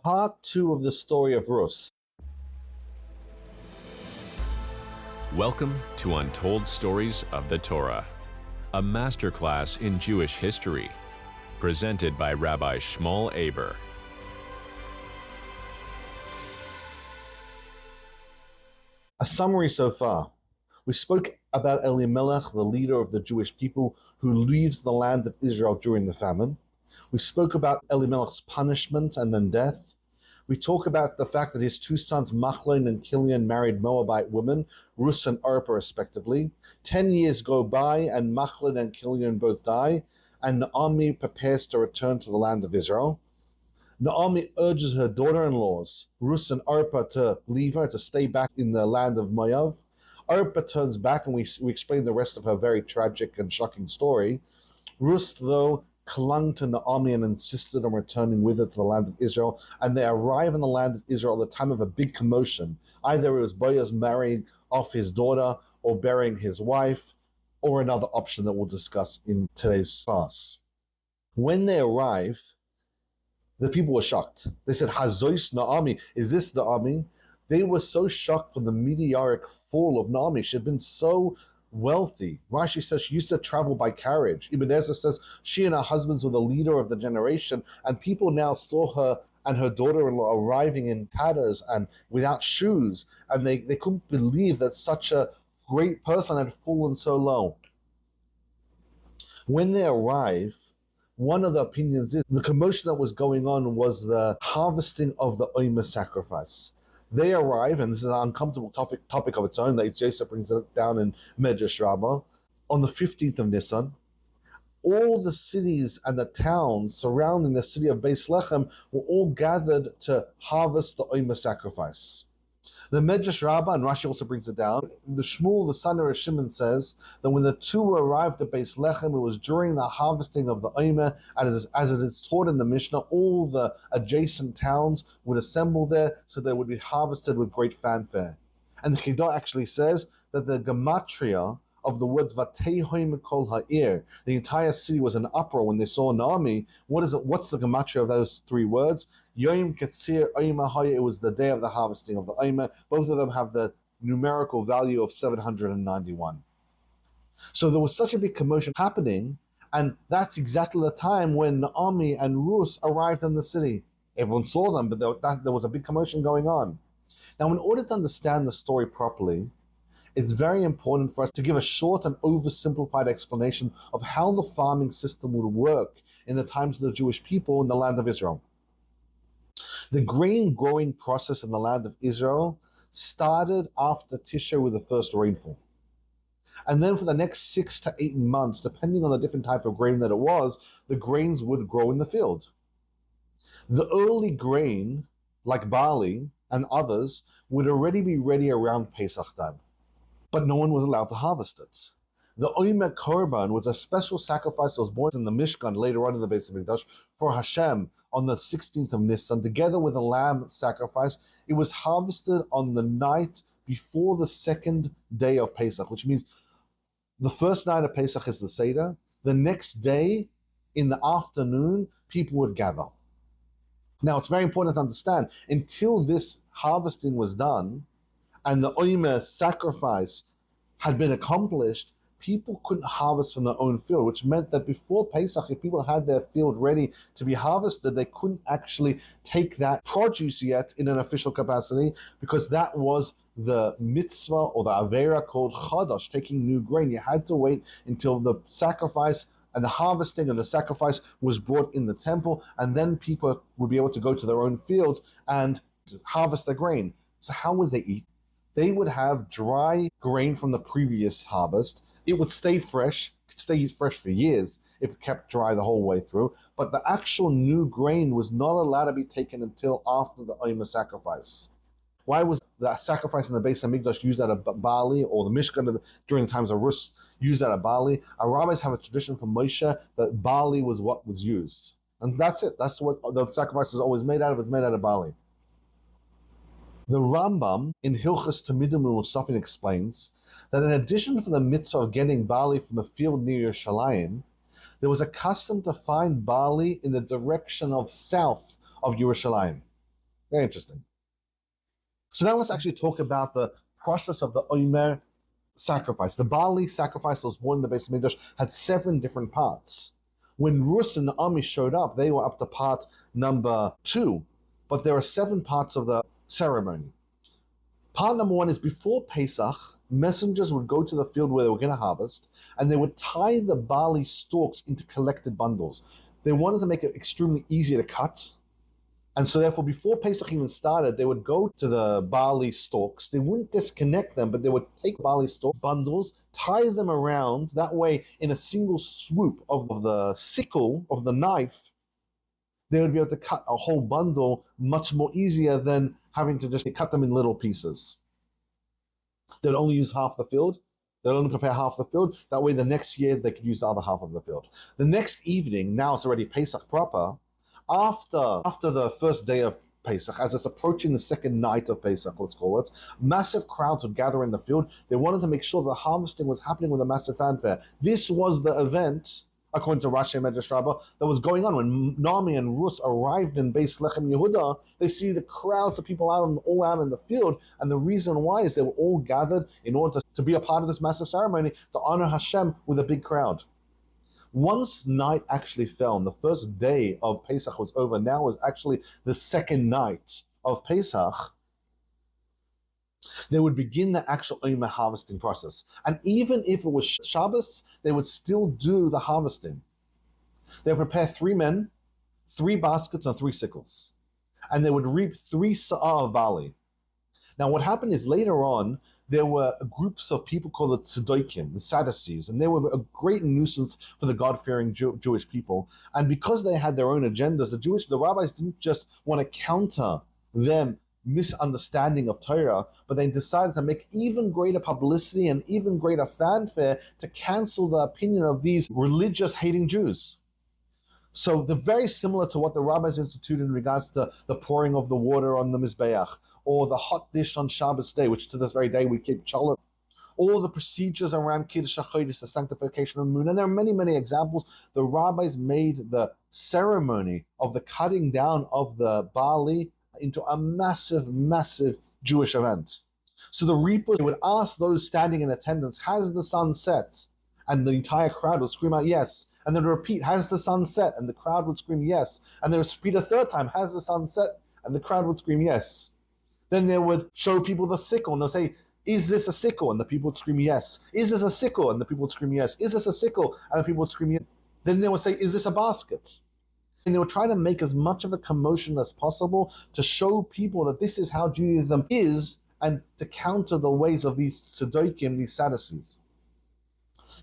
Part 2 of the story of Rus. Welcome to Untold Stories of the Torah, a masterclass in Jewish history, presented by Rabbi Shmuel Aber. A summary so far. We spoke about Elimelech, the leader of the Jewish people who leaves the land of Israel during the famine. We spoke about Elimelech's punishment and then death. We talk about the fact that his two sons, Machlon and Kilion, married Moabite women, Rus and Orpah respectively. 10 years go by and Machlon and Kilion both die, and Noami prepares to return to the land of Israel. Noami urges her daughter-in-laws, Rus and Orpah, to leave her, to stay back in the land of Moav. Orpah turns back, and we explain the rest of her very tragic and shocking story. Rus, though, clung to Noami and insisted on returning with her to the land of Israel, and they arrive in the land of Israel at the time of a big commotion. Either it was Boaz marrying off his daughter or burying his wife, or another option that we'll discuss in today's class. When they arrive, the people were shocked. They said, Hazois Noami, is this Noami? They were so shocked from the meteoric fall of Noami. She had been so wealthy. Rashi says she used to travel by carriage. Ibn Ezra says she and her husbands were the leader of the generation, and people now saw her and her daughter-in-law arriving in tatters and without shoes, and they couldn't believe that such a great person had fallen so low. When they arrive, one of the opinions is the commotion that was going on was the harvesting of the Omer sacrifice. They arrive, and this is an uncomfortable topic of its own, that Yosef brings it down in Medrash Rabbah, on the 15th of Nisan. All the cities and the towns surrounding the city of Beis Lechem were all gathered to harvest the Omer sacrifice. The Medrash Rabbah, and Rashi also brings it down, the Shmuel, the son of Shimon, says that when the two arrived at Beis Lechem, it was during the harvesting of the Omer, and as it is taught in the Mishnah, all the adjacent towns would assemble there, so they would be harvested with great fanfare. And the Chiddah actually says that the gematria of the words Vatehoi Mikol Ha'ir, the entire city was in uproar when they saw Noami. What's the gematria of those three words? Yom Ketzir Omer Haya, it was the day of the harvesting of the Omer. Both of them have the numerical value of 791. So there was such a big commotion happening, and that's exactly the time when Noami and Rus arrived in the city. Everyone saw them, but there was a big commotion going on. Now, in order to understand the story properly, it's very important for us to give a short and oversimplified explanation of how the farming system would work in the times of the Jewish people in the land of Israel. The grain growing process in the land of Israel started after Tisha with the first rainfall. And then for the next 6 to 8 months, depending on the different type of grain that it was, the grains would grow in the field. The early grain, like barley and others, would already be ready around Pesach time, but no one was allowed to harvest it. The Omer Korban was a special sacrifice that was born in the Mishkan later on in the Beis Hamikdash for Hashem on the 16th of Nisan, together with a lamb sacrifice. It was harvested on the night before the second day of Pesach, which means the first night of Pesach is the Seder. The next day, in the afternoon, people would gather. Now, it's very important to understand, until this harvesting was done and the Omer sacrifice had been accomplished, people couldn't harvest from their own field, which meant that before Pesach, if people had their field ready to be harvested, they couldn't actually take that produce yet in an official capacity, because that was the mitzvah or the avera called chadash, taking new grain. You had to wait until the sacrifice and the harvesting and the sacrifice was brought in the temple, and then people would be able to go to their own fields and harvest their grain. So how would they eat? They would have dry grain from the previous harvest. It would stay fresh, could stay fresh for years if it kept dry the whole way through, but the actual new grain was not allowed to be taken until after the Omer sacrifice. Why was the sacrifice in the Beis Hamikdash used out of barley, or the Mishkan during the times of Rus used out of barley? Our rabbis have a tradition from Moshe that barley was what was used. And that's it. That's what the sacrifice is always made out of. It's made out of barley. The Rambam in Hilchos Tamidim Musafin explains that in addition to the mitzvah of getting barley from a field near Yerushalayim, there was a custom to find barley in the direction of south of Yerushalayim. Very interesting. So now let's actually talk about the process of the Omer sacrifice. The barley sacrifice that was born in the Beis Hamikdash had 7 different parts. When Rus and Noami showed up, they were up to part number 2, but there are 7 parts of the ceremony. Part number 1 is before Pesach, messengers would go to the field where they were going to harvest, and they would tie the barley stalks into collected bundles. They wanted to make it extremely easy to cut, and so therefore before Pesach even started, they would go to the barley stalks. They wouldn't disconnect them, but they would take barley stalk bundles, tie them around, that way in a single swoop of the sickle, of the knife, they would be able to cut a whole bundle much more easier than having to just cut them in little pieces. They would only use half the field. They would only prepare half the field. That way the next year they could use the other half of the field. The next evening, now it's already Pesach proper, after the first day of Pesach, as it's approaching the second night of Pesach, let's call it, massive crowds would gather in the field. They wanted to make sure the harvesting was happening with a massive fanfare. This was the event, according to Rashi Medrash Rabbah, that was going on when Noami and Rus arrived in Beis Lechem Yehuda. They see the crowds of people all out in the field, and the reason why is they were all gathered in order to be a part of this massive ceremony to honor Hashem with a big crowd. Once night actually fell, and the first day of Pesach was over, now was actually the second night of Pesach, they would begin the actual Omer harvesting process. And even if it was Shabbos, they would still do the harvesting. They would prepare 3 men, 3 baskets, and 3 sickles. And they would reap 3 sa'ah of barley. Now what happened is later on, there were groups of people called the Tzedokim, the Sadducees, and they were a great nuisance for the God-fearing Jewish people. And because they had their own agendas, the rabbis didn't just want to counter them misunderstanding of Torah, but they decided to make even greater publicity and even greater fanfare to cancel the opinion of these religious hating Jews. So they're very similar to what the rabbis instituted in regards to the pouring of the water on the Mizbeach, or the hot dish on Shabbos day, which to this very day we keep challah. All the procedures around Kiddush HaChodesh, the sanctification of the moon, and there are many, many examples. The rabbis made the ceremony of the cutting down of the barley into a massive, massive Jewish event. So the reapers would ask those standing in attendance, has the sun set? And the entire crowd would scream out, yes. And then repeat, has the sun set? And the crowd would scream, yes. And they would repeat a 3rd time, has the sun set? And the crowd would scream, yes. Then they would show people the sickle, and they'll say, is this a sickle? And the people would scream, yes. Is this a sickle? And the people would scream, yes. Is this a sickle? And the people would scream, yes. Then they would say, is this a basket? And they would try to make as much of a commotion as possible to show people that this is how Judaism is, and to counter the ways of these Tzedokim, these Sadducees.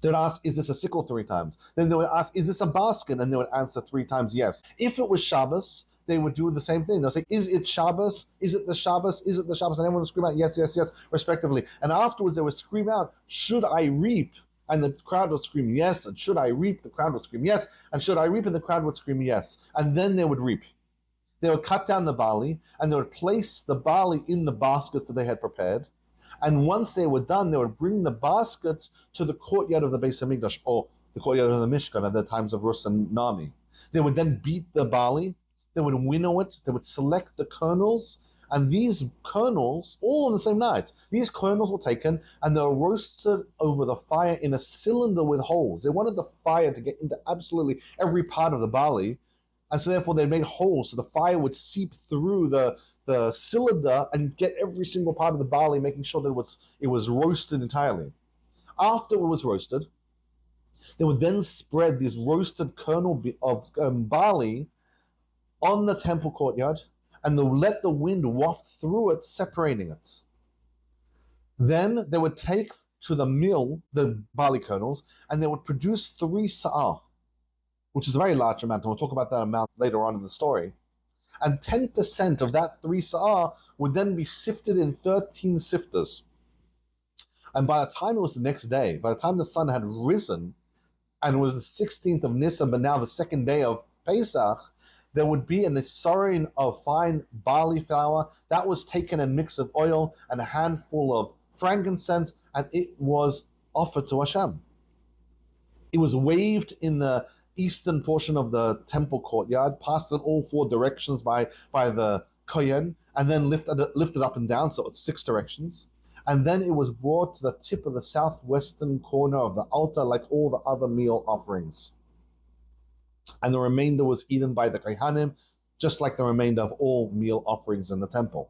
They would ask, is this a sickle 3 times? Then they would ask, is this a basket? And they would answer 3 times, yes. If it was Shabbos, they would do the same thing. They'll say, is it Shabbos? Is it the Shabbos? Is it the Shabbos? And everyone would scream out, yes, yes, yes, respectively. And afterwards, they would scream out, should I reap? And the crowd would scream, yes. And should I reap? The crowd would scream, yes. And should I reap? And the crowd would scream, yes. And then they would reap. They would cut down the barley, and they would place the barley in the baskets that they had prepared. And once they were done, they would bring the baskets to the courtyard of the Beis Hamikdash, or the courtyard of the Mishkan at the times of Rus and Noami. They would then beat the barley. They would winnow it, they would select the kernels, and these kernels, all on the same night, these kernels were taken and they were roasted over the fire in a cylinder with holes. They wanted the fire to get into absolutely every part of the barley, and so therefore they made holes so the fire would seep through the cylinder and get every single part of the barley, making sure that it was roasted entirely. After it was roasted, they would then spread this roasted kernel of barley on the temple courtyard, and they'll let the wind waft through it, separating it. Then they would take to the mill the barley kernels, and they would produce 3 sa'ah, which is a very large amount, and we'll talk about that amount later on in the story. And 10% of that 3 sa'ah would then be sifted in 13 sifters. And by the time it was the next day, by the time the sun had risen, and it was the 16th of Nisan, but now the second day of Pesach, there would be an isarin of fine barley flour that was taken and mixed with oil and a handful of frankincense, and it was offered to Hashem. It was waved in the eastern portion of the temple courtyard, passed in all 4 directions by the kohen, and then lifted up and down, so it's 6 directions. And then it was brought to the tip of the southwestern corner of the altar like all the other meal offerings. And the remainder was eaten by the kohanim, just like the remainder of all meal offerings in the temple.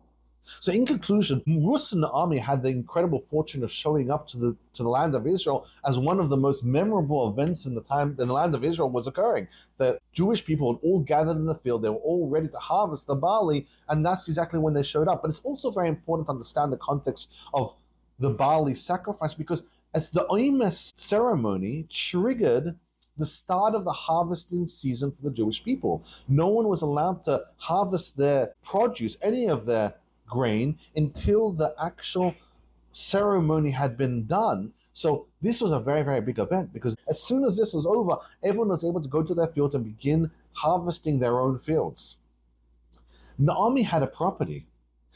So in conclusion, Rus and Noami had the incredible fortune of showing up to the land of Israel as one of the most memorable events in the land of Israel was occurring. The Jewish people had all gathered in the field, they were all ready to harvest the barley, and that's exactly when they showed up. But it's also very important to understand the context of the barley sacrifice, because as the Omer ceremony triggered the start of the harvesting season for the Jewish people. No one was allowed to harvest their produce, any of their grain, until the actual ceremony had been done. So this was a very, very big event, because as soon as this was over, everyone was able to go to their fields and begin harvesting their own fields. Noami had a property.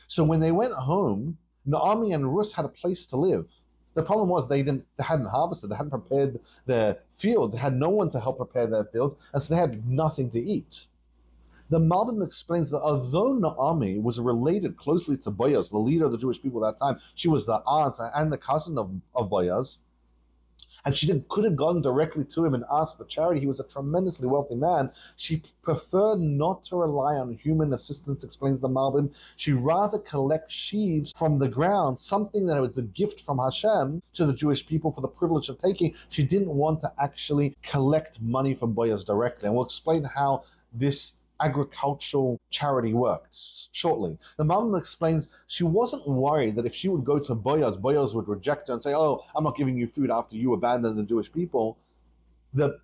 So when they went home, Noami and Rus had a place to live. The problem was they hadn't harvested, they hadn't prepared their fields, they had no one to help prepare their fields, and so they had nothing to eat. The Malbim explains that although Noami was related closely to Boaz, the leader of the Jewish people at that time, she was the aunt and the cousin of Boaz, and she could have gone directly to him and asked for charity. He was a tremendously wealthy man. She preferred not to rely on human assistance, explains the Malbim. She rather collect sheaves from the ground, something that was a gift from Hashem to the Jewish people for the privilege of taking. She didn't want to actually collect money from Boaz directly. And we'll explain how this agricultural charity worked shortly. The Malbim explains she wasn't worried that if she would go to Boaz, Boaz would reject her and say, "Oh, I'm not giving you food after you abandoned the Jewish people." The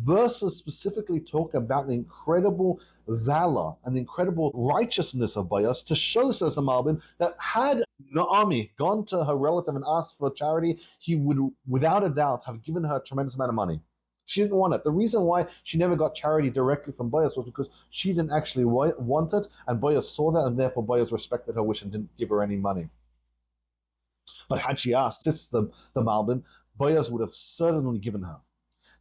verses specifically talk about the incredible valor and the incredible righteousness of Boaz to show, says the Malbim, that had Noami gone to her relative and asked for charity, he would, without a doubt, have given her a tremendous amount of money. She didn't want it. The reason why she never got charity directly from Boaz was because she didn't actually want it, and Boaz saw that, and therefore Boaz respected her wish and didn't give her any money. But had she asked, this is the Malbim, Boaz would have certainly given her.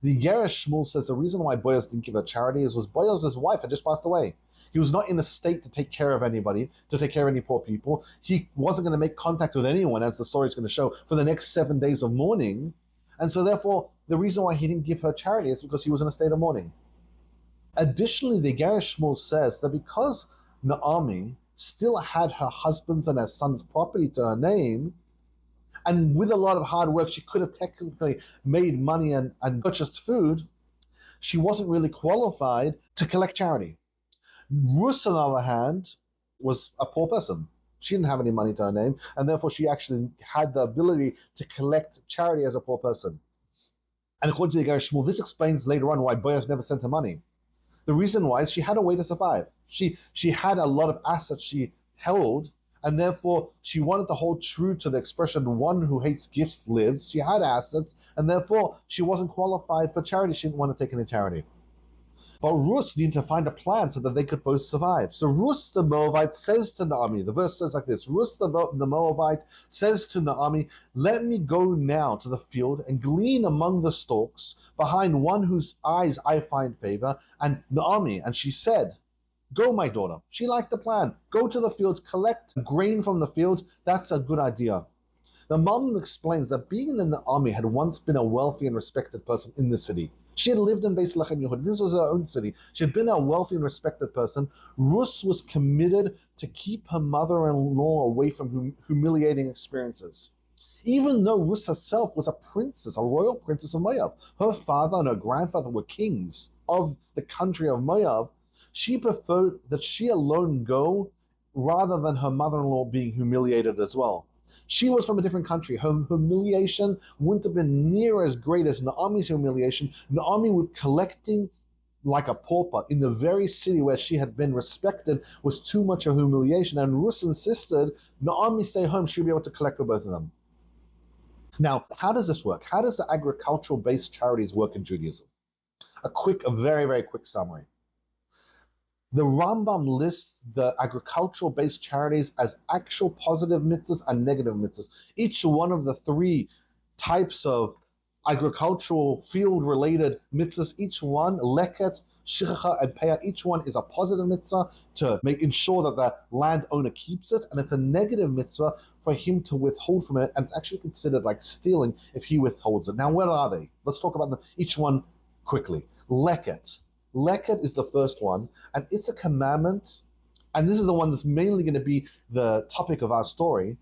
The Geresh Shmuel says the reason why Boaz didn't give her charity was Boaz's wife had just passed away. He was not in a state to take care of anybody, to take care of any poor people. He wasn't going to make contact with anyone, as the story is going to show, for the next 7 days of mourning. And so therefore, the reason why he didn't give her charity is because he was in a state of mourning. Additionally, the Geresh Shmuel says that because Noami still had her husband's and her son's property to her name, and with a lot of hard work, she could have technically made money and purchased food, she wasn't really qualified to collect charity. Rus, on the other hand, was a poor person. She didn't have any money to her name, and therefore she actually had the ability to collect charity as a poor person. And according to the Geresh Shmuel, this explains later on why Boaz never sent her money. The reason why is she had a way to survive. She had a lot of assets she held, and therefore she wanted to hold true to the expression, one who hates gifts lives. She had assets, and therefore she wasn't qualified for charity. She didn't want to take any charity. But Rus needed to find a plan so that they could both survive. So Rus the Moavite says to Noami, the verse says like this, Rus the Moavite says to Noami, "Let me go now to the field and glean among the stalks behind one whose eyes I find favor." And Noami, and she said, "Go, my daughter." She liked the plan. Go to the fields, collect grain from the fields. That's a good idea. The Malbim explains that being in the army had once been a wealthy and respected person in the city. She had lived in Beis Lechem Yehuda. This was her own city. She had been a wealthy and respected person. Rus was committed to keep her mother-in-law away from humiliating experiences. Even though Rus herself was a princess, a royal princess of Moab, her father and her grandfather were kings of the country of Moab, she preferred that she alone go rather than her mother-in-law being humiliated as well. She was from a different country. Her humiliation wouldn't have been near as great as Noami's humiliation. Noami was collecting like a pauper in the very city where she had been respected was too much of humiliation. And Rus insisted Noami stay home. She'll be able to collect for both of them. Now, how does this work? How does the agricultural-based charities work in Judaism? A very, very quick summary. The Rambam lists the agricultural-based charities as actual positive mitzvahs and negative mitzvahs. Each one of the three types of agricultural field-related mitzvahs, each one, Leket, Shichacha, and Peah, each one is a positive mitzvah to ensure that the landowner keeps it, and it's a negative mitzvah for him to withhold from it, and it's actually considered like stealing if he withholds it. Now, where are they? Let's talk about each one quickly. Leket. Leket is the first one, and it's a commandment, and this is the one that's mainly going to be the topic of our story.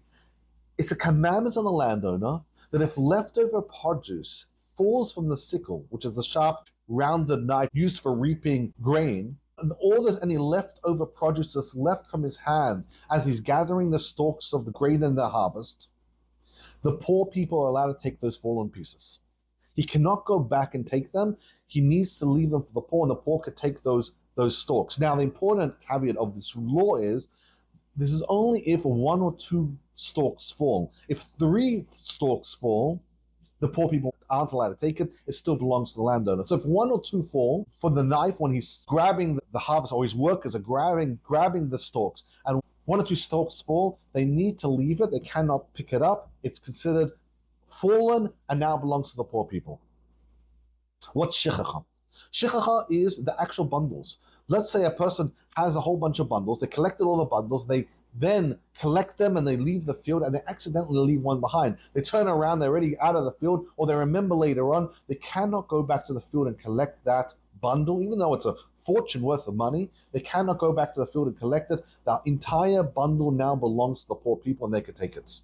It's a commandment on the landowner that if leftover produce falls from the sickle, which is the sharp, rounded knife used for reaping grain, or there's any leftover produce that's left from his hand as he's gathering the stalks of the grain in the harvest, the poor people are allowed to take those fallen pieces. He cannot go back and take them. He needs to leave them for the poor, and the poor could take those stalks. Now, the important caveat of this law is this is only if 1 or 2 stalks fall. If 3 stalks fall, the poor people aren't allowed to take it. It still belongs to the landowner. So if 1 or 2 fall, for the knife, when he's grabbing the harvest, or his workers are grabbing the stalks, and 1 or 2 stalks fall, they need to leave it. They cannot pick it up. It's considered fallen and now belongs to the poor people. What's Shichacha? Shichacha is the actual bundles. Let's say a person has a whole bunch of bundles. They collected all the bundles. They then collect them and they leave the field, and they accidentally leave one behind. They turn around, they're already out of the field, or they remember later on, they cannot go back to the field and collect that bundle, even though it's a fortune worth of money. They cannot go back to the field and collect it. The entire bundle now belongs to the poor people, and they could take it.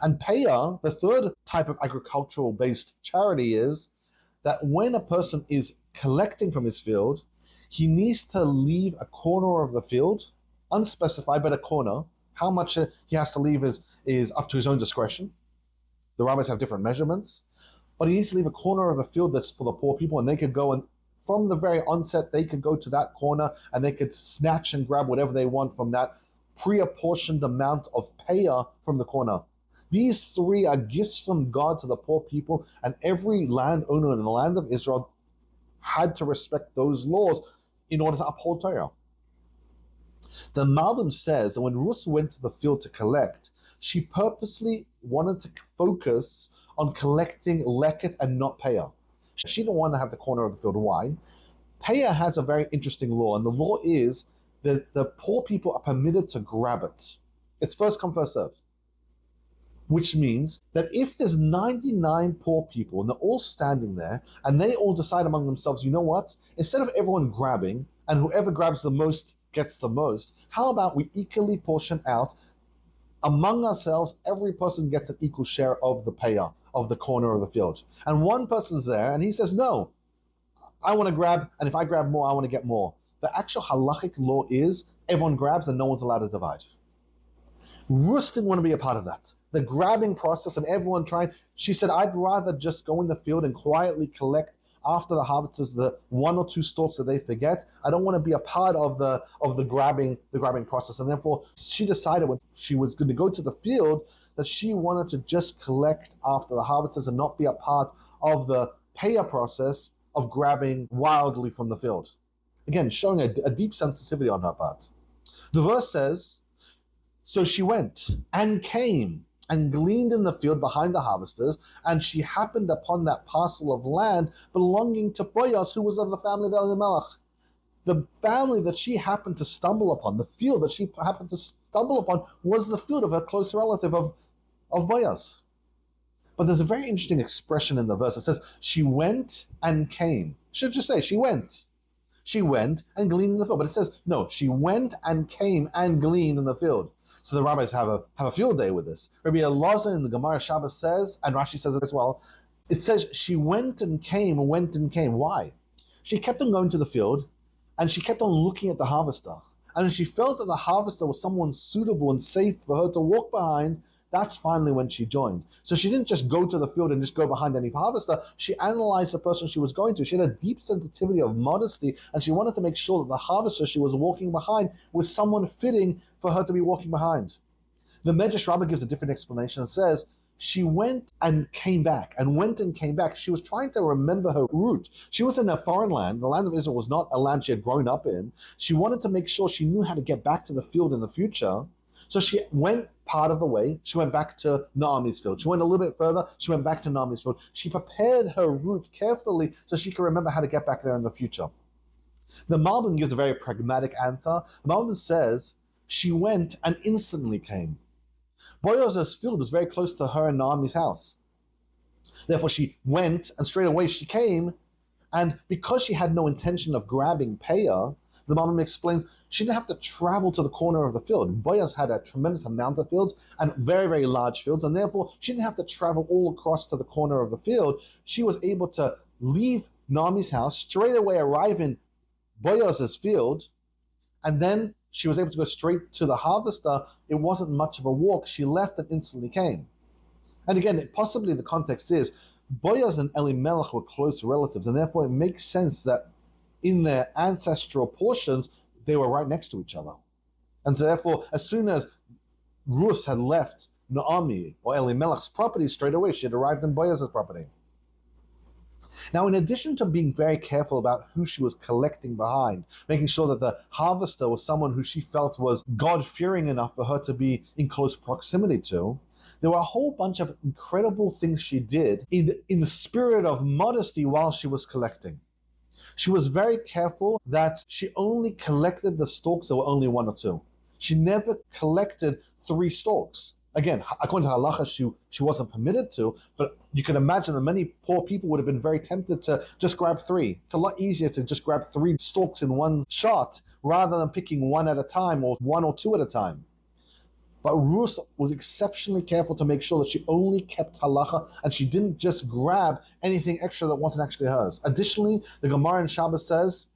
And Peah, the third type of agricultural-based charity, is that when a person is collecting from his field, he needs to leave a corner of the field, unspecified, but a corner. How much he has to leave is up to his own discretion. The rabbis have different measurements, but he needs to leave a corner of the field that's for the poor people, and they could go, and from the very onset, they could go to that corner and they could snatch and grab whatever they want from that pre-apportioned amount of Peah from the corner. These 3 are gifts from God to the poor people, and every landowner in the land of Israel had to respect those laws in order to uphold Torah. The Malbim says that when Rus went to the field to collect, she purposely wanted to focus on collecting Leket and not Peah. She didn't want to have the corner of the field. Why? Peah has a very interesting law, and the law is that the poor people are permitted to grab it. It's first come, first serve. Which means that if there's 99 poor people and they're all standing there and they all decide among themselves, you know what, instead of everyone grabbing and whoever grabs the most gets the most, how about we equally portion out among ourselves? Every person gets an equal share of the Peah, of the corner of the field. And one person's there and he says, no, I want to grab, and if I grab more, I want to get more. The actual halachic law is everyone grabs and no one's allowed to divide. Rus didn't want to be a part of that. The grabbing process and everyone trying, she said, I'd rather just go in the field and quietly collect after the harvesters the 1 or 2 stalks that they forget. I don't want to be a part of the grabbing process. And therefore, she decided when she was going to go to the field that she wanted to just collect after the harvesters and not be a part of the Peah process of grabbing wildly from the field. Again, showing a deep sensitivity on her part. The verse says, so she went and came and gleaned in the field behind the harvesters, and she happened upon that parcel of land belonging to Boaz, who was of the family of Elimelech. The family that she happened to stumble upon, the field that she happened to stumble upon, was the field of her close relative of Boaz. But there's a very interesting expression in the verse. It says, she went and came. It should just say, she went. She went and gleaned in the field. But it says, no, she went and came and gleaned in the field. So the rabbis have a field day with this. Rabbi Elazar in the Gemara Shabbos says, and Rashi says it as well, it says she went and came. Why? She kept on going to the field, and she kept on looking at the harvester. And when she felt that the harvester was someone suitable and safe for her to walk behind, that's finally when she joined. So she didn't just go to the field and just go behind any harvester. She analyzed the person she was going to. She had a deep sensitivity of modesty, and she wanted to make sure that the harvester she was walking behind was someone fitting for her to be walking behind. The Medrash Rabbah gives a different explanation and says, she went and came back, and went and came back. She was trying to remember her route. She was in a foreign land. The land of Israel was not a land she had grown up in. She wanted to make sure she knew how to get back to the field in the future. So she went part of the way. She went back to Naomi's field. She went a little bit further. She went back to Naomi's field. She prepared her route carefully so she could remember how to get back there in the future. The Malbim gives a very pragmatic answer. The Malbim says she went and instantly came. Boaz's field was very close to her and Naomi's house. Therefore, she went and straight away she came. And because she had no intention of grabbing Peah, the Malbim explains she didn't have to travel to the corner of the field. Boaz had a tremendous amount of fields and very, very large fields, and therefore she didn't have to travel all across to the corner of the field. She was able to leave Naomi's house, straight away arrive in Boaz's field, and then she was able to go straight to the harvester. It wasn't much of a walk. She left and instantly came. And again, possibly the context is Boaz and Elimelech were close relatives, and therefore it makes sense that in their ancestral portions, they were right next to each other. And so therefore, as soon as Rus had left Naomi or Elimelech's property, straight away she had arrived in Boaz's property. Now, in addition to being very careful about who she was collecting behind, making sure that the harvester was someone who she felt was God-fearing enough for her to be in close proximity to, there were a whole bunch of incredible things she did in the spirit of modesty while she was collecting. She was very careful that she only collected the stalks that were only one or two. She never collected 3 stalks. Again, according to halacha, she wasn't permitted to, but you can imagine that many poor people would have been very tempted to just grab 3. It's a lot easier to just grab 3 stalks in one shot rather than picking 1 at a time or 1 or 2 at a time. But Rus was exceptionally careful to make sure that she only kept halacha and she didn't just grab anything extra that wasn't actually hers. Additionally, the Gemara in Shabbos says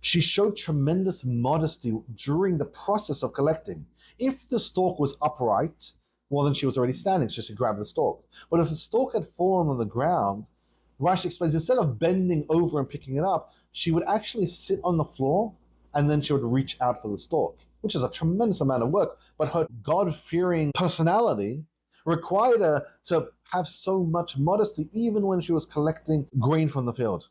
she showed tremendous modesty during the process of collecting. If the stalk was upright, well, then she was already standing, so she grabbed the stalk. But if the stalk had fallen on the ground, Rashi explains, instead of bending over and picking it up, she would actually sit on the floor and then she would reach out for the stalk, which is a tremendous amount of work. But her God-fearing personality required her to have so much modesty even when she was collecting grain from the field.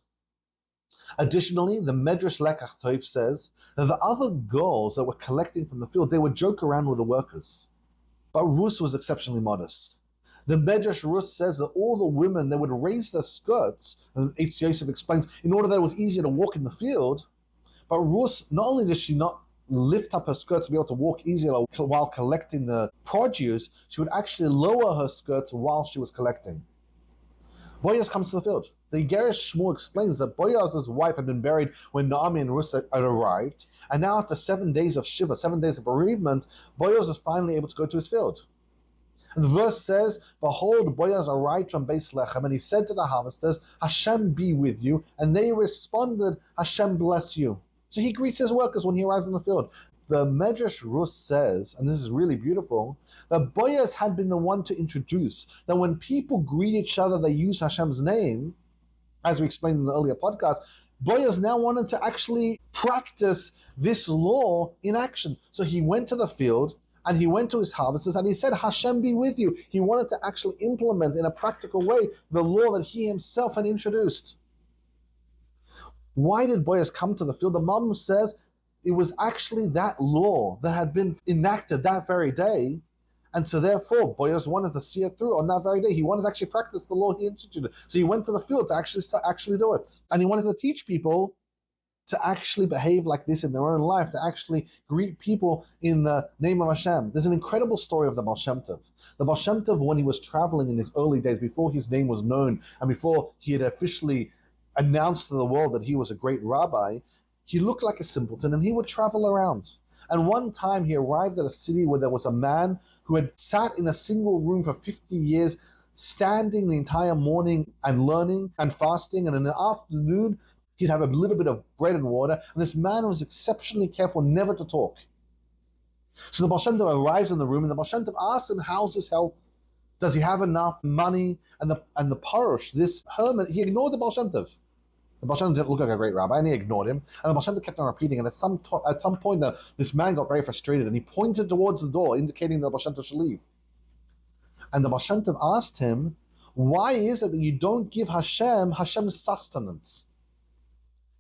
Additionally, the Medrash Lechem says that the other girls that were collecting from the field, they would joke around with the workers. But Rus was exceptionally modest. The Medrash Rus says that all the women, they would raise their skirts, and Eitz Yosef explains, in order that it was easier to walk in the field. But Rus, not only did she not lift up her skirt to be able to walk easier while collecting the produce, she would actually lower her skirts while she was collecting. Boaz comes to the field. The Gerish Shmuel explains that Boaz's wife had been buried when Noami and Rus had arrived, and now after 7 days of Shiva, 7 days of bereavement, Boaz was finally able to go to his field. And the verse says, "Behold, Boaz arrived from Beis Lechem, and he said to the harvesters, Hashem be with you. And they responded, Hashem bless you." So he greets his workers when he arrives in the field. The Medrash Rus says, and this is really beautiful, that Boaz had been the one to introduce that when people greet each other, they use Hashem's name, as we explained in the earlier podcast. Boaz now wanted to actually practice this law in action. So he went to the field and he went to his harvesters and he said, Hashem be with you. He wanted to actually implement in a practical way the law that he himself had introduced. Why did Boaz come to the field? The Malbim says it was actually that law that had been enacted that very day. And so therefore, Boaz wanted to see it through on that very day. He wanted to actually practice the law he instituted. So he went to the field to actually do it. And he wanted to teach people to actually behave like this in their own life, to actually greet people in the name of Hashem. There's an incredible story of the Baal Shem Tov. The Baal Shem Tov, when he was traveling in his early days, before his name was known, and before he had officially announced to the world that he was a great rabbi, he looked like a simpleton and he would travel around. And one time he arrived at a city where there was a man who had sat in a single room for 50 years, standing the entire morning and learning and fasting, and in the afternoon he'd have a little bit of bread and water, and this man was exceptionally careful never to talk. So the Baal Shem Tov arrives in the room, and the Baal Shem Tov asks him, how's his health? Does he have enough money? And the Parush, this hermit, he ignored the Baal Shem Tov. The Baal Shem Tov didn't look like a great rabbi, and he ignored him. And the Baal Shem Tov kept on repeating, and at some point, this man got very frustrated, and he pointed towards the door, indicating that the Baal Shem Tov should leave. And the Baal Shem Tov asked him, why is it that you don't give Hashem's sustenance?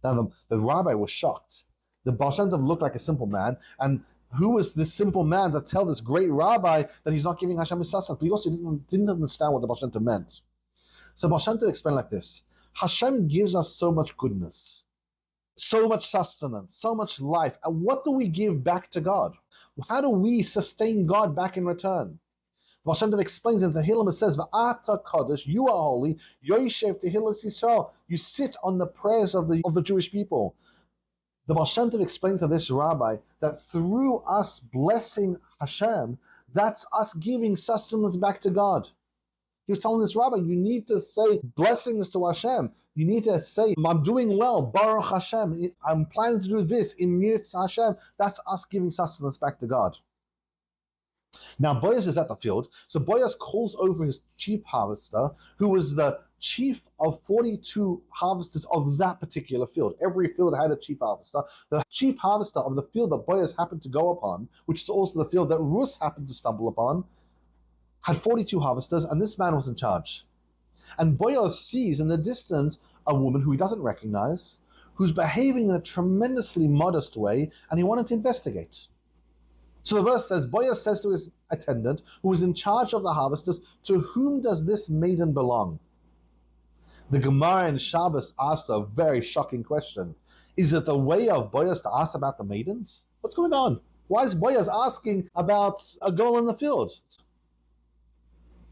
Now the rabbi was shocked. The Baal Shem Tov looked like a simple man, and who was this simple man to tell this great rabbi that he's not giving Hashem his sustenance? But he also didn't understand what the Baal Shem Tov meant. So Baal Shem Tov explained like this: Hashem gives us so much goodness, so much sustenance, so much life. And what do we give back to God? How do we sustain God back in return? Baal Shem Tov explains in Tehillim, it says, V'ata Kodesh, you are holy, Yoishev Tehillas Yisrael, you sit on the prayers of the Jewish people. The Baal Shem Tov explained to this rabbi that through us blessing Hashem, that's us giving sustenance back to God. He was telling this rabbi, you need to say blessings to Hashem. You need to say, I'm doing well, Baruch Hashem. I'm planning to do this, Imyut Hashem. That's us giving sustenance back to God. Now Boaz is at the field, so Boaz calls over his chief harvester, who was the chief of 42 harvesters of that particular field. Every field had a chief harvester. The chief harvester of the field that Boaz happened to go upon, which is also the field that Rus happened to stumble upon, had 42 harvesters, and this man was in charge. And Boaz sees in the distance a woman who he doesn't recognize, who's behaving in a tremendously modest way, and he wanted to investigate. So the verse says, Boaz says to his attendant, who was in charge of the harvesters, to whom does this maiden belong? The Gemara in Shabbos asks a very shocking question. Is it the way of Boaz to ask about the maidens? What's going on? Why is Boaz asking about a girl in the field?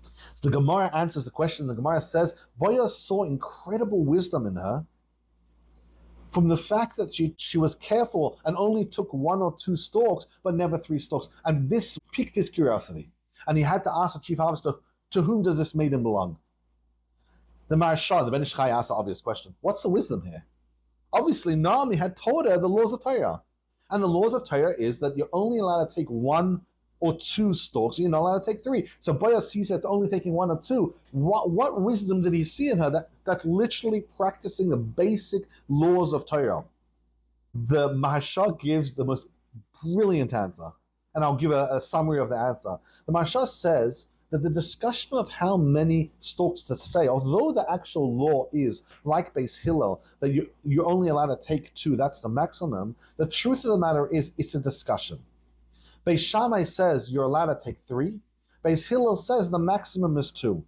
So the Gemara answers the question. The Gemara says, Boaz saw incredible wisdom in her, from the fact that she was careful and only took 1 or 2 stalks, but never 3 stalks. And this piqued his curiosity. And he had to ask the chief harvester, to whom does this maiden belong? The Maharshal, the Ben Ish Chai, asked the obvious question. What's the wisdom here? Obviously, Noami had told her the laws of Torah. And the laws of Torah is that you're only allowed to take 1 or 2 stalks, you're not allowed to take 3. So Boaz sees her only taking 1 or 2. What wisdom did he see in her that's literally practicing the basic laws of Torah? The Maharshal gives the most brilliant answer, and I'll give a summary of the answer. The Maharshal says that the discussion of how many stalks to say, although the actual law is, like Beis Hillel, that you're only allowed to take 2, that's the maximum, the truth of the matter is it's a discussion. Beis Shammai says you're allowed to take 3. Beis Hillel says the maximum is 2.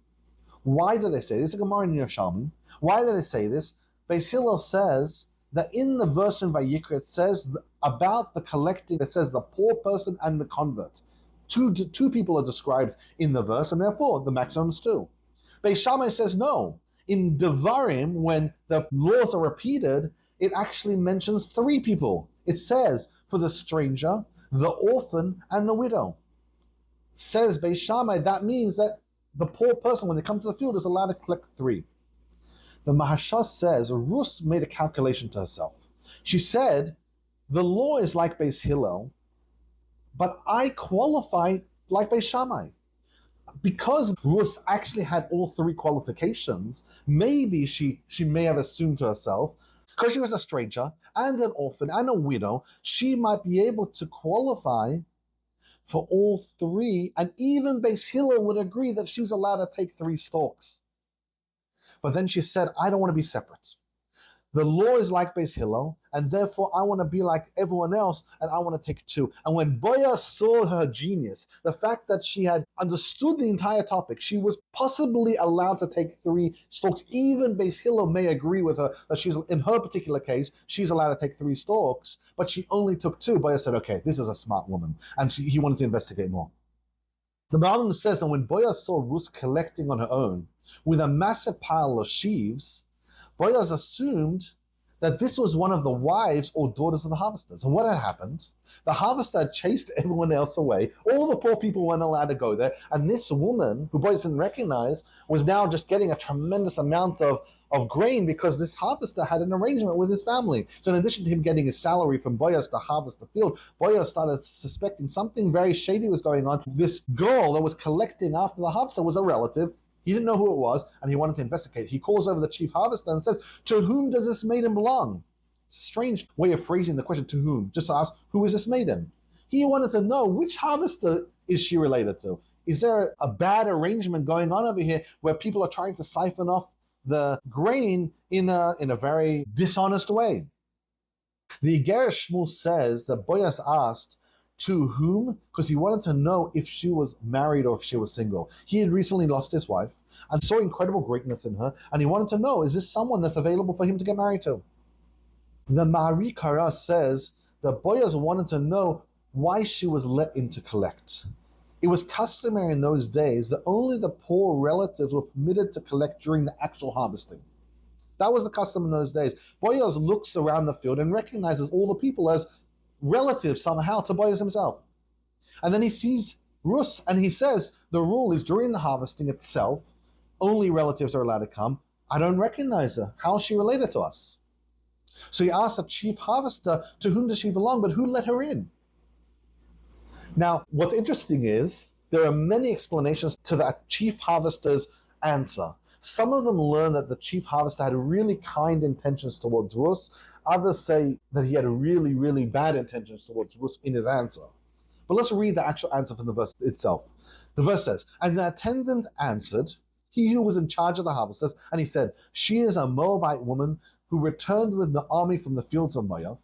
Why do they say this? It's a Gemara in Yerushalmi. Why do they say this? Beis Hillel says that in the verse in Vayikra it says about the collecting, it says the poor person and the convert. Two people are described in the verse, and therefore the maximum is 2. Beis Shammai says no. In Devarim, when the laws are repeated, it actually mentions 3 people. It says for the stranger, the orphan, and the widow. Says Beis Shammai, that means that the poor person, when they come to the field, is allowed to collect 3. The Maharshal says Rus made a calculation to herself. She said, the law is like Beis Hillel, but I qualify like Beis Shammai. Because Rus actually had all 3 qualifications, maybe she may have assumed to herself, because she was a stranger and an orphan and a widow, she might be able to qualify for all 3, and even Beis Hillel would agree that she's allowed to take 3 stalks. But then she said, I don't want to be separate. The law is like Beis Hillel, and therefore I want to be like everyone else, and I want to take 2. And when Boaz saw her genius, the fact that she had understood the entire topic, she was possibly allowed to take 3 stalks. Even Beis Hillel may agree with her that she's, in her particular case, she's allowed to take 3 stalks, but she only took 2. Boaz said, okay, this is a smart woman, and he wanted to investigate more. The Malbim says that when Boaz saw Rus collecting on her own with a massive pile of sheaves, Boaz assumed that this was one of the wives or daughters of the harvesters. And what had happened? The harvester had chased everyone else away. All the poor people weren't allowed to go there. And this woman, who Boaz didn't recognize, was now just getting a tremendous amount of grain because this harvester had an arrangement with his family. So in addition to him getting his salary from Boaz to harvest the field, Boaz started suspecting something very shady was going on. This girl that was collecting after the harvester was a relative. He didn't know who it was, and he wanted to investigate. He calls over the chief harvester and says, to whom does this maiden belong? It's a strange way of phrasing the question, to whom? Just to ask, who is this maiden? He wanted to know, which harvester is she related to? Is there a bad arrangement going on over here where people are trying to siphon off the grain in a very dishonest way? The Iger Shmuel says that Boaz asked, To whom? Because he wanted to know if she was married or if she was single. He had recently lost his wife and saw incredible greatness in her, and he wanted to know, is this someone that's available for him to get married to? The Ma'arikara says that Boaz wanted to know why she was let in to collect. It was customary in those days that only the poor relatives were permitted to collect during the actual harvesting. That was the custom in those days. Boaz looks around the field and recognizes all the people as relatives somehow to Boaz himself. And then he sees Rus and he says, the rule is during the harvesting itself, only relatives are allowed to come. I don't recognize her. How is she related to us? So he asks the chief harvester, to whom does she belong, but who let her in? Now, what's interesting is there are many explanations to the chief harvester's answer. Some of them learn that the chief harvester had really kind intentions towards Rus. Others say that he had really, really bad intentions towards Rus in his answer. But let's read the actual answer from the verse itself. The verse says, and the attendant answered, he who was in charge of the harvesters, and he said, she is a Moabite woman who returned with the army from the fields of Moab.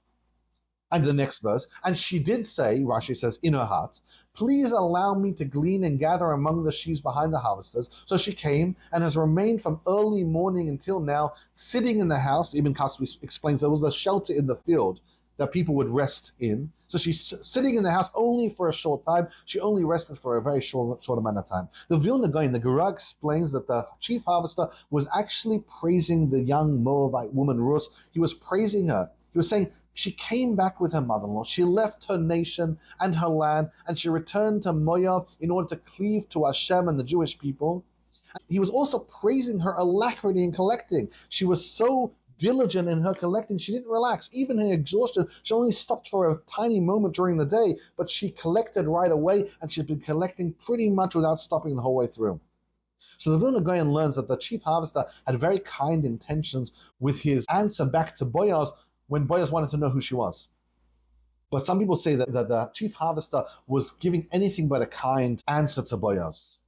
And the next verse, and she did say, Rashi says, in her heart, please allow me to glean and gather among the sheaves behind the harvesters. So she came and has remained from early morning until now, sitting in the house. Ibn Kasbi explains there was a shelter in the field that people would rest in. So she's sitting in the house only for a short time. She only rested for a very short amount of time. The Vilna Gaon, the Gemara explains that the chief harvester was actually praising the young Moavite woman Rus. He was praising her. He was saying, she came back with her mother-in-law. She left her nation and her land, and she returned to Moab in order to cleave to Hashem and the Jewish people. He was also praising her alacrity in collecting. She was so diligent in her collecting, she didn't relax. Even in exhaustion, she only stopped for a tiny moment during the day, but she collected right away, and she'd been collecting pretty much without stopping the whole way through. So the Vilna Gaon learns that the chief harvester had very kind intentions with his answer back to Boaz, when Boaz wanted to know who she was. But some people say that the chief harvester was giving anything but a kind answer to Boaz.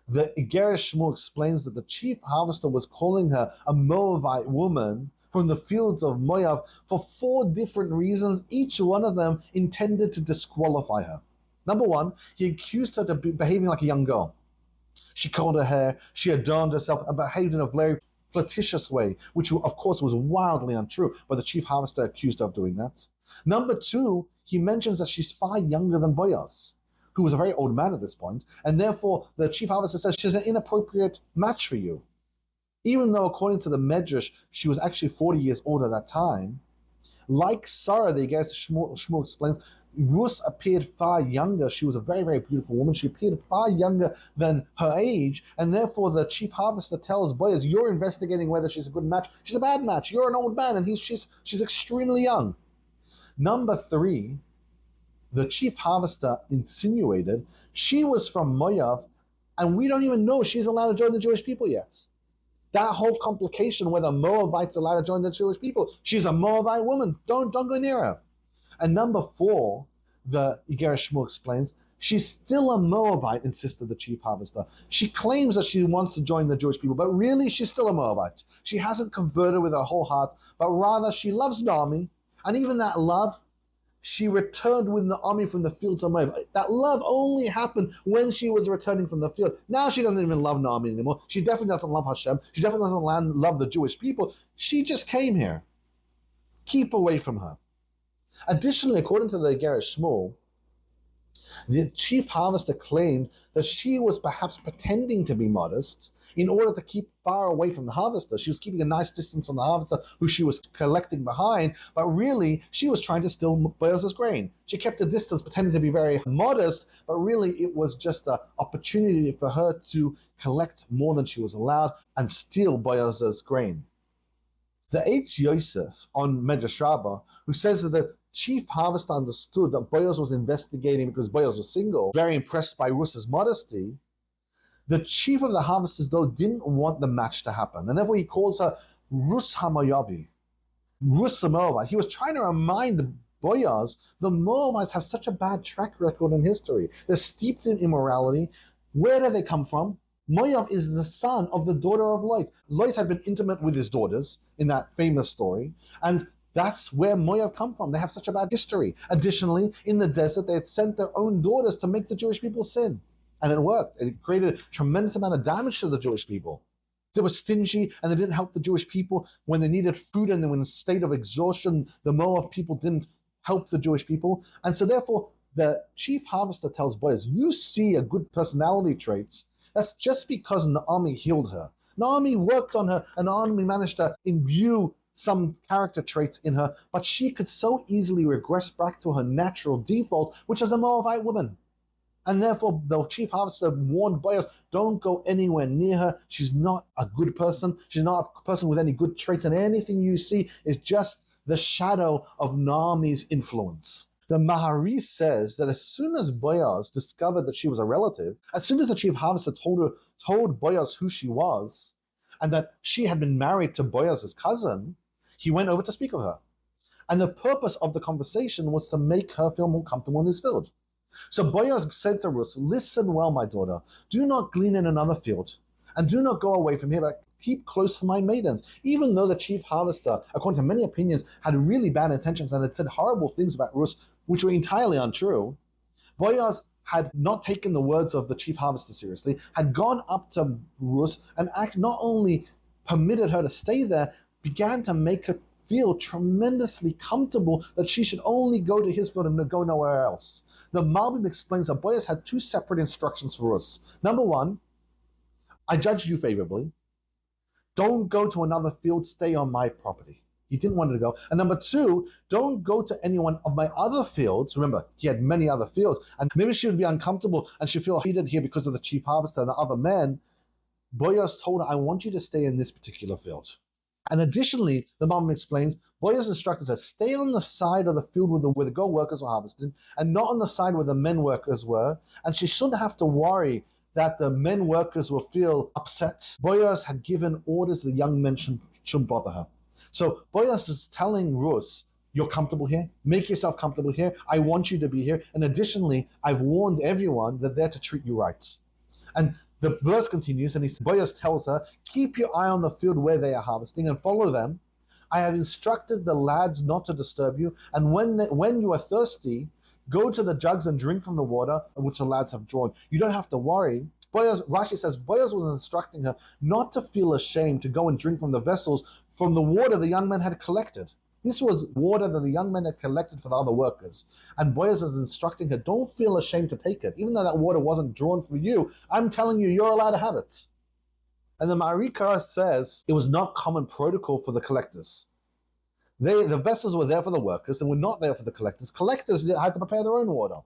The Igerish Shmuel explains that the chief harvester was calling her a Moavite woman from the fields of Moab for 4 different reasons, each one of them intended to disqualify her. Number 1, he accused her of behaving like a young girl. She curled her hair, she adorned herself, and behaved in a very flirtatious way, which of course was wildly untrue, but the chief harvester accused her of doing that. Number 2, he mentions that she's far younger than Boaz, who was a very old man at this point, and therefore the chief harvester says she's an inappropriate match for you. Even though according to the Medrash, she was actually 40 years old at that time, like Sarah, the Shmuel explains, Rus appeared far younger. She was a very, very beautiful woman. She appeared far younger than her age, and therefore the chief harvester tells Boaz, you're investigating whether she's a good match. She's a bad match. You're an old man, and she's extremely young. Number 3, the chief harvester insinuated she was from Moab, and we don't even know she's allowed to join the Jewish people yet. That whole complication whether Moavites are allowed to join the Jewish people. She's a Moabite woman. Don't go near her. And number 4, the Igerish Shmuel explains, she's still a Moabite, insisted the chief harvester. She claims that she wants to join the Jewish people, but really she's still a Moabite. She hasn't converted with her whole heart, but rather she loves Noami, and even that love, she returned with the army from the fields of Moab. That love only happened when she was returning from the field. Now she doesn't even love Noami anymore. She definitely doesn't love Hashem. She definitely doesn't love the Jewish people. She just came here. Keep away from her. Additionally, according to the Igerish Shmuel, the chief harvester claimed that she was perhaps pretending to be modest in order to keep far away from the harvester. She was keeping a nice distance from the harvester who she was collecting behind, but really she was trying to steal Boaz's grain. She kept a distance, pretending to be very modest, but really it was just an opportunity for her to collect more than she was allowed and steal Boaz's grain. The Eitz Yosef on Medrash Rabbah, who says that the chief harvester understood that Boaz was investigating because Boaz was single, very impressed by Rus's modesty. The chief of the harvesters, though, didn't want the match to happen, and therefore he calls her Rus HaMoavi, Rus the Moavite. He was trying to remind Boaz the Moavites have such a bad track record in history. They're steeped in immorality. Where do they come from? Moab is the son of the daughter of Lot. Lot had been intimate with his daughters in that famous story, and That's where Moav come from. They have such a bad history. Additionally, in the desert, they had sent their own daughters to make the Jewish people sin. And it worked. It created a tremendous amount of damage to the Jewish people. They were stingy and they didn't help the Jewish people when they needed food, and they were in a state of exhaustion. The Moab people didn't help the Jewish people. And so therefore, the chief harvester tells Boaz, you see a good personality traits. That's just because Naomi healed her. Naomi worked on her, and Naomi managed to imbue some character traits in her, but she could so easily regress back to her natural default, which is a Moavite woman. And therefore, the chief harvester warned Boaz, don't go anywhere near her. She's not a good person. She's not a person with any good traits, and anything you see is just the shadow of Naomi's influence. The Mahari says that as soon as Boaz discovered that she was a relative, as soon as the chief harvester told Boaz who she was, and that she had been married to Boaz's cousin, he went over to speak of her. And the purpose of the conversation was to make her feel more comfortable in his field. So Boaz said to Rus, listen well, my daughter, do not glean in another field, and do not go away from here, but keep close to my maidens. Even though the chief harvester, according to many opinions, had really bad intentions and had said horrible things about Rus, which were entirely untrue, Boaz had not taken the words of the chief harvester seriously, had gone up to Rus and not only permitted her to stay there, began to make her feel tremendously comfortable that she should only go to his field and go nowhere else. The Malbim explains that Boaz had two separate instructions for Rus. Number one, I judged you favorably. Don't go to another field, stay on my property. He didn't want her to go. And number two, don't go to any one of my other fields. Remember, he had many other fields. And maybe she would be uncomfortable and she'd feel hated here because of the chief harvester and the other men. Boaz told her, I want you to stay in this particular field. And additionally, the Malbim explains, Boaz instructed her, stay on the side of the field where the girl workers were harvesting, and not on the side where the men workers were. And she shouldn't have to worry that the men workers will feel upset. Boaz had given orders the young men shouldn't bother her. So Boaz was telling Rus, you're comfortable here, make yourself comfortable here, I want you to be here, and additionally, I've warned everyone that they're to treat you right. And the verse continues, and Boaz tells her, keep your eye on the field where they are harvesting and follow them. I have instructed the lads not to disturb you, and when you are thirsty, go to the jugs and drink from the water which the lads have drawn. You don't have to worry. Rashi says, Boaz was instructing her not to feel ashamed to go and drink from the vessels from the water the young men had collected. This was water that the young men had collected for the other workers. And Boaz is instructing her, don't feel ashamed to take it. Even though that water wasn't drawn for you, I'm telling you, you're allowed to have it. And the Ma'arikah says it was not common protocol for the collectors. The vessels were there for the workers and were not there for the collectors. Collectors had to prepare their own water.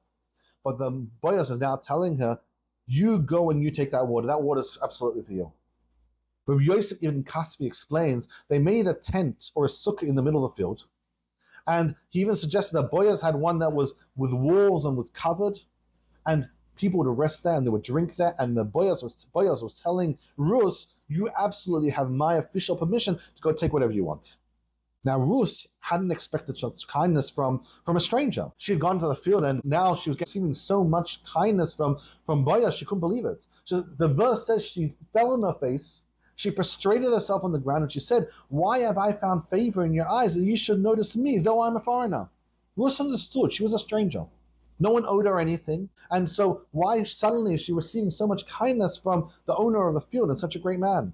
But the Boaz is now telling her, you go and you take that water. That water is absolutely for you. But Yosef Ibn Kasbi explains they made a tent or a sukkah in the middle of the field. And he even suggested that Boaz had one that was with walls and was covered. And people would rest there and they would drink there. And the Boaz was telling Rus, you absolutely have my official permission to go take whatever you want. Now, Rus hadn't expected such kindness from a stranger. She had gone to the field and now she was receiving so much kindness from Boaz, she couldn't believe it. So the verse says she fell on her face, she prostrated herself on the ground, and she said, why have I found favor in your eyes that you should notice me, though I'm a foreigner? Rus understood she was a stranger. No one owed her anything. And so why suddenly is she receiving so much kindness from the owner of the field and such a great man?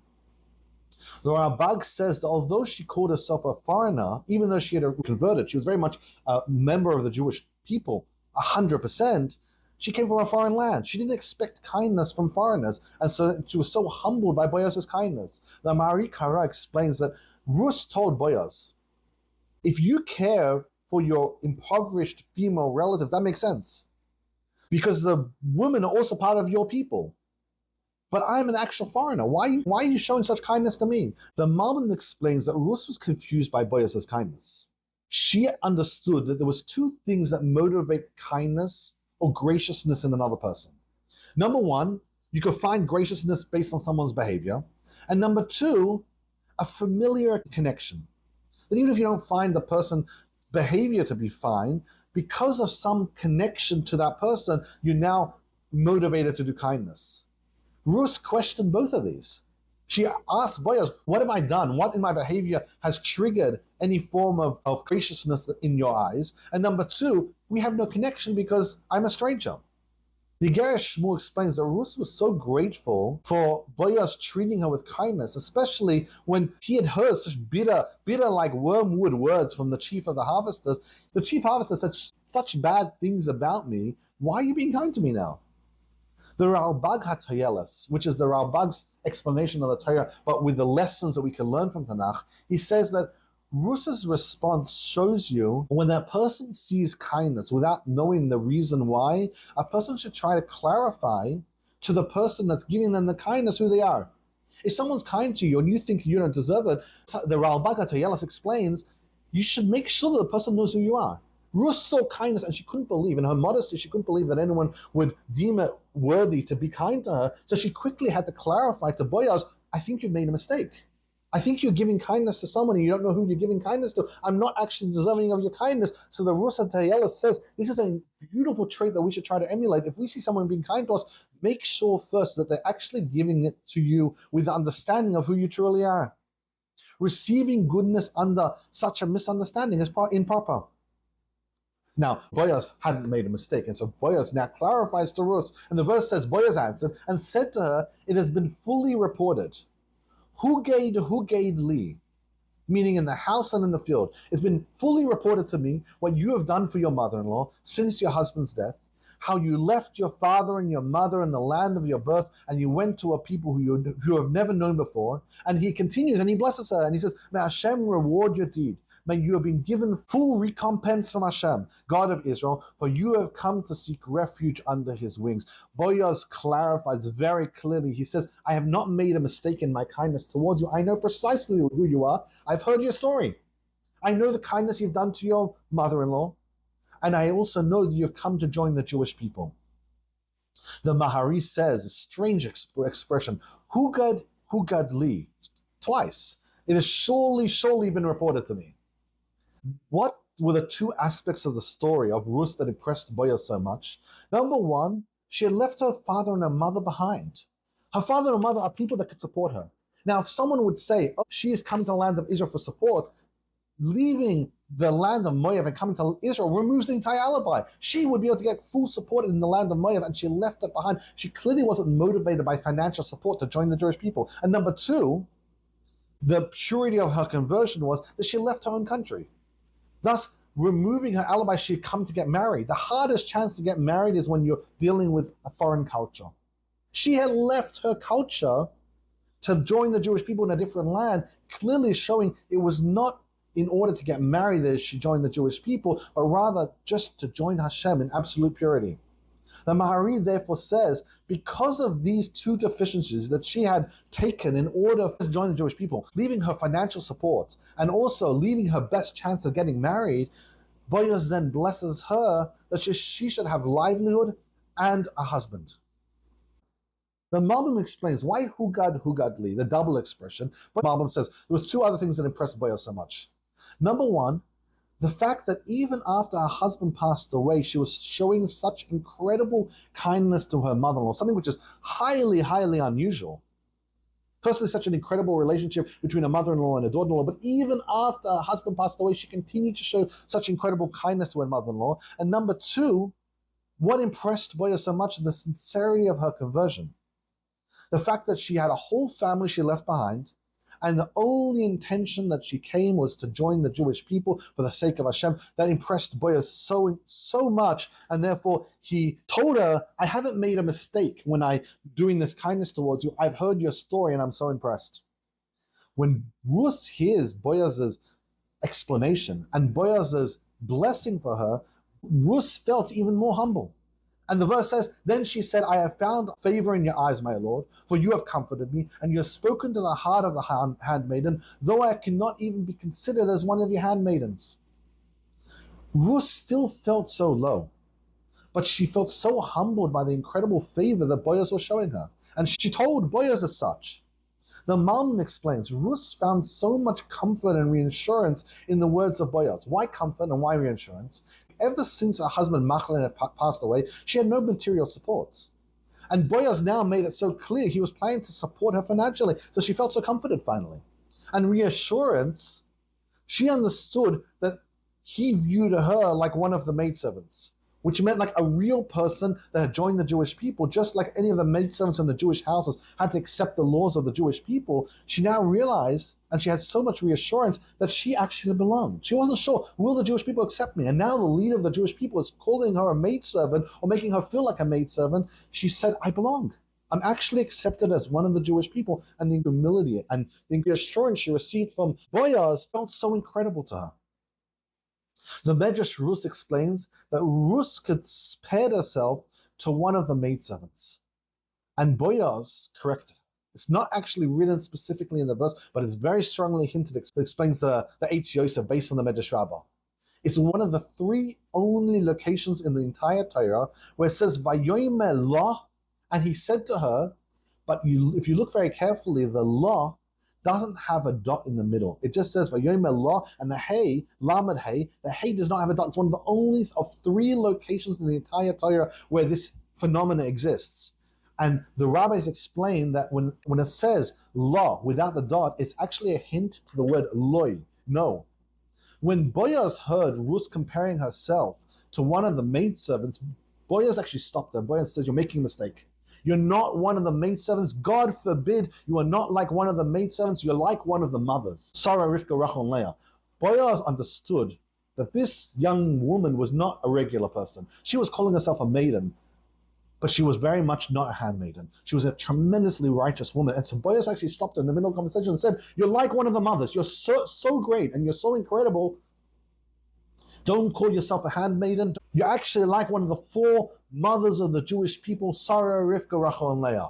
The Rambam says that although she called herself a foreigner, even though she had converted, she was very much a member of the Jewish people, 100%, she came from a foreign land. She didn't expect kindness from foreigners, and so she was so humbled by Boaz's kindness. The Ma'arikah explains that Rus told Boaz, if you care for your impoverished female relative, that makes sense, because the women are also part of your people. But I'm an actual foreigner. Why are you showing such kindness to me? The Malbim explains that Rus was confused by Boaz's kindness. She understood that there was two things that motivate kindness or graciousness in another person. Number one, you could find graciousness based on someone's behavior. And number two, a familiar connection. That even if you don't find the person's behavior to be fine, because of some connection to that person, you're now motivated to do kindness. Rus questioned both of these. She asked Boaz, what have I done? What in my behavior has triggered any form of graciousness in your eyes? And number two, we have no connection because I'm a stranger. The Gerish Shmuel explains that Rus was so grateful for Boaz treating her with kindness, especially when he had heard such bitter like wormwood words from the chief of the harvesters. The chief harvester said, such bad things about me. Why are you being kind to me now? The Ralbag HaToyeles, which is the Ralbag's explanation of the Torah, but with the lessons that we can learn from Tanakh, he says that Rus's response shows you when a person sees kindness without knowing the reason why, a person should try to clarify to the person that's giving them the kindness who they are. If someone's kind to you and you think you don't deserve it, the Ralbag HaToyeles explains, you should make sure that the person knows who you are. Rus saw kindness and she couldn't believe, in her modesty, she couldn't believe that anyone would deem it worthy to be kind to her. So she quickly had to clarify to Boaz, I think you've made a mistake. I think you're giving kindness to someone and you don't know who you're giving kindness to. I'm not actually deserving of your kindness. So the Rus and Collecting Leket says, this is a beautiful trait that we should try to emulate. If we see someone being kind to us, make sure first that they're actually giving it to you with the understanding of who you truly are. Receiving goodness under such a misunderstanding is improper. Now, Boaz hadn't made a mistake, and so Boaz now clarifies to Rus, and the verse says, Boaz answered and said to her, it has been fully reported. Hu gade li, meaning in the house and in the field. It's been fully reported to me what you have done for your mother-in-law since your husband's death, how you left your father and your mother in the land of your birth, and you went to a people who you have never known before. And he continues and he blesses her, and he says, may Hashem reward your deed. May you have been given full recompense from Hashem, God of Israel, for you have come to seek refuge under his wings. Boaz clarifies very clearly. He says, I have not made a mistake in my kindness towards you. I know precisely who you are. I've heard your story. I know the kindness you've done to your mother-in-law, and I also know that you've come to join the Jewish people. The Mahari says, a strange expression, Hugad li, twice. It has surely been reported to me. What were the two aspects of the story of Rus that impressed Boaz so much? Number one, she had left her father and her mother behind. Her father and mother are people that could support her. Now, if someone would say, oh, she is coming to the land of Israel for support, leaving the land of Moab and coming to Israel removes the entire alibi. She would be able to get full support in the land of Moab, and she left it behind. She clearly wasn't motivated by financial support to join the Jewish people. And number two, the purity of her conversion was that she left her own country. Thus, removing her alibi, she had come to get married. The hardest chance to get married is when you're dealing with a foreign culture. She had left her culture to join the Jewish people in a different land, clearly showing it was not in order to get married that she joined the Jewish people, but rather just to join Hashem in absolute purity. The Mahari therefore says, because of these two deficiencies that she had taken in order to join the Jewish people, leaving her financial support and also leaving her best chance of getting married, Boaz then blesses her that she should have livelihood and a husband. The Malbim explains why hugad li, the double expression, but Malbim says there was two other things that impressed Boaz so much. Number one, the fact that even after her husband passed away, she was showing such incredible kindness to her mother-in-law, something which is highly unusual. Firstly, such an incredible relationship between a mother-in-law and a daughter-in-law, but even after her husband passed away, she continued to show such incredible kindness to her mother-in-law. And number two, what impressed Boaz so much is the sincerity of her conversion. The fact that she had a whole family she left behind, and the only intention that she came was to join the Jewish people for the sake of Hashem. That impressed Boaz so much, and therefore he told her, I haven't made a mistake when I'm doing this kindness towards you. I've heard your story and I'm so impressed. When Rus hears Boaz's explanation and Boaz's blessing for her, Rus felt even more humble. And the verse says, then she said, I have found favor in your eyes, my Lord, for you have comforted me, and you have spoken to the heart of the handmaiden, though I cannot even be considered as one of your handmaidens. Rus still felt so low, but she felt so humbled by the incredible favor that Boaz was showing her. And she told Boaz as such. The Malbim explains, Rus found so much comfort and reassurance in the words of Boaz. Why comfort and why reassurance? Ever since her husband Machlin had passed away, she had no material supports. And Boaz now made it so clear he was planning to support her financially. So she felt so comforted finally. And reassurance, she understood that he viewed her like one of the maidservants, which meant like a real person that had joined the Jewish people, just like any of the maidservants in the Jewish houses had to accept the laws of the Jewish people. She now realized, and she had so much reassurance, that she actually belonged. She wasn't sure, will the Jewish people accept me? And now the leader of the Jewish people is calling her a maidservant or making her feel like a maidservant. She said, I belong. I'm actually accepted as one of the Jewish people. And the humility and the reassurance she received from Boaz felt so incredible to her. The Medrash Rus explains that Rus compared herself to one of the maidservants, and Boaz corrected her. It's not actually written specifically in the verse, but it's very strongly hinted. It explains the Eitz Yosef based on the Medrash Rabbah. It's one of the three only locations in the entire Torah where it says Vayomer la, and he said to her, but if you look very carefully, the la doesn't have a dot in the middle. It just says Vayomer la, and the hey, lamed hey, the hey does not have a dot. It's one of the only of three locations in the entire Torah where this phenomena exists. And the rabbis explain that when it says la without the dot, it's actually a hint to the word loy, no. When Boaz heard Rus comparing herself to one of the maidservants, Boaz actually stopped her. Boaz says, you're making a mistake. You're not one of the maidservants. God forbid you are not like one of the maidservants. You're like one of the mothers. Sarah, Rivka, Rachel, and Leah. Boaz understood that this young woman was not a regular person. She was calling herself a maiden, but she was very much not a handmaiden. She was a tremendously righteous woman. And so Boaz actually stopped her in the middle of the conversation and said, you're like one of the mothers. You're so great and you're so incredible. Don't call yourself a handmaiden. You're actually like one of the four mothers of the Jewish people, Sarah, Rivka, Rachel, and Leah.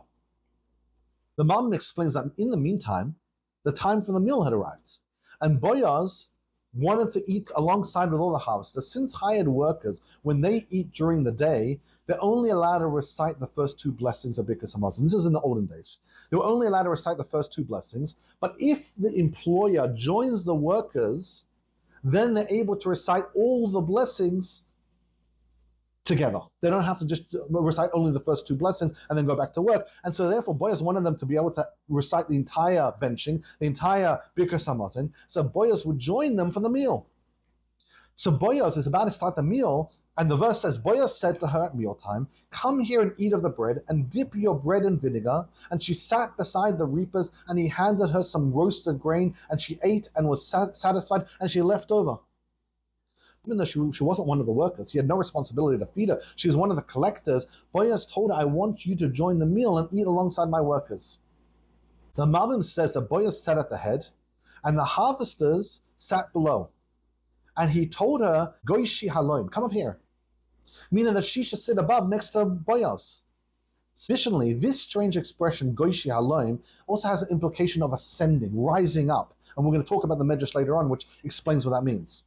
The Mom explains that in the meantime, the time for the meal had arrived. And Boaz wanted to eat alongside with all the harvesters. Since hired workers, when they eat during the day, they're only allowed to recite the first two blessings of Birkas Hamazon. This is in the olden days. They were only allowed to recite the first two blessings. But if the employer joins the workers, then they're able to recite all the blessings together. They don't have to just recite only the first two blessings and then go back to work. And so therefore, Boaz wanted them to be able to recite the entire benching, the entire Birkas Hamazon. So Boaz would join them for the meal. So Boaz is about to start the meal, and the verse says, Boaz said to her at mealtime, come here and eat of the bread, and dip your bread in vinegar. And she sat beside the reapers, and he handed her some roasted grain, and she ate and was satisfied, and she left over. Even though she wasn't one of the workers, he had no responsibility to feed her. She was one of the collectors. Boaz told her, I want you to join the meal and eat alongside my workers. The Malbim says that Boaz sat at the head, and the harvesters sat below. And he told her, Goishi haloim, come up here. Meaning that she should sit above next to Boaz. Additionally, this strange expression, Goishi haloim, also has an implication of ascending, rising up. And we're going to talk about the Medrash later on, which explains what that means.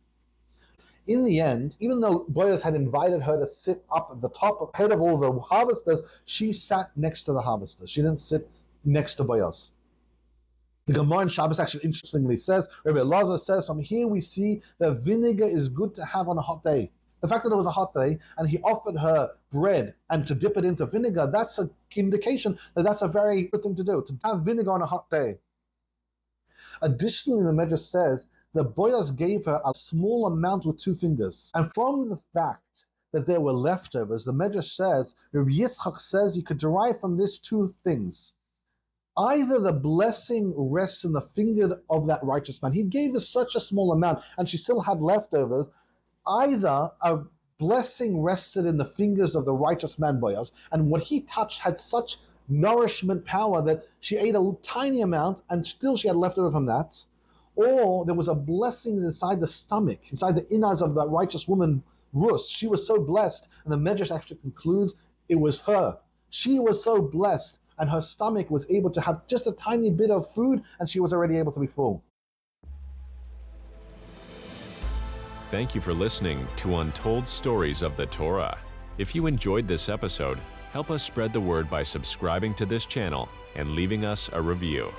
In the end, even though Boaz had invited her to sit up at the top, head of all the harvesters, she sat next to the harvesters. She didn't sit next to Boaz. The Gemara in Shabbos actually interestingly says, Rabbi Elazar says, from here we see that vinegar is good to have on a hot day. The fact that it was a hot day and he offered her bread and to dip it into vinegar, that's an indication that that's a very good thing to do, to have vinegar on a hot day. Additionally, the Medrash says that Boaz gave her a small amount with 2 fingers. And from the fact that there were leftovers, the Medrash says, Rabbi Yitzchak says you could derive from this 2 things. Either the blessing rests in the finger of that righteous man. He gave her such a small amount and she still had leftovers. Either a blessing rested in the fingers of the righteous man Boaz, and what he touched had such nourishment power that she ate a tiny amount and still she had leftover from that. Or there was a blessing inside the stomach, inside the innards of that righteous woman Rus. She was so blessed, and the Medrash actually concludes it was her. She was so blessed, and her stomach was able to have just a tiny bit of food, and she was already able to be full. Thank you for listening to Untold Stories of the Torah. If you enjoyed this episode, help us spread the word by subscribing to this channel and leaving us a review.